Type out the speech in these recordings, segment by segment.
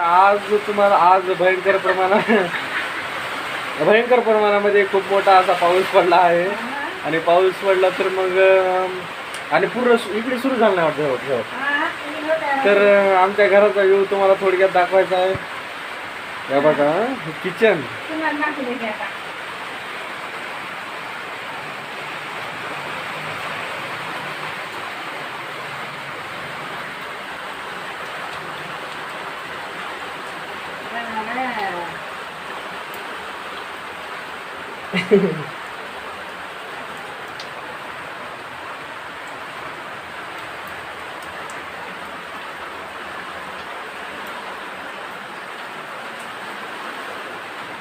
आज तुम्हाला आज भयंकर प्रमाणामध्ये खूप मोठा असा पाऊस पडला आहे. आणि पाऊस पडला तर मग आणि पूर्ण इकडे सुरू झालं नाही वाटतं. तर आमच्या घराचा व्ह्यू तुम्हाला थोडक्यात दाखवायचा आहे. हे बघा किचन.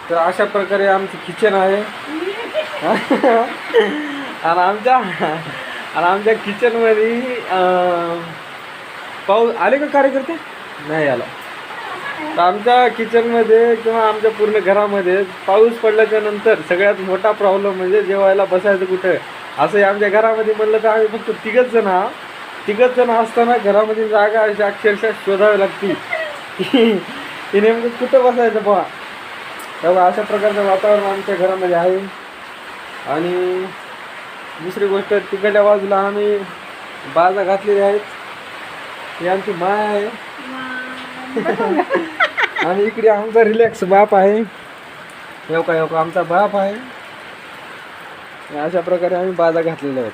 तर अशा प्रकारे आमचं किचन आहे. आणि आमच्या किचनमध्ये पाऊस आले का कार्यकर्ते नाही आला. तर आमच्या किचनमध्ये किंवा आमच्या पूर्ण घरामध्ये पाऊस पडल्याच्या नंतर सगळ्यात मोठा प्रॉब्लेम म्हणजे जेवायला बसायचं कुठं. असं आमच्या घरामध्ये म्हणलं तर आम्ही फक्त तिघच जण असताना घरामध्ये जागा अशी अक्षरशः शोधावी लागती की नेमकं कुठं बसायचं पहा. तेव्हा अशा प्रकारचं वातावरण आमच्या घरामध्ये आहे. आणि दुसरी गोष्ट तिकडल्या बाजूला आम्ही बाजा घातलेल्या आहेत. ही आमची माय आहे. आणि इकडे आमचा रिलॅक्स बाप आहे. येऊ का आमचा बाप आहे. अशा प्रकारे आम्ही बाजा घातलेल्या आहेत.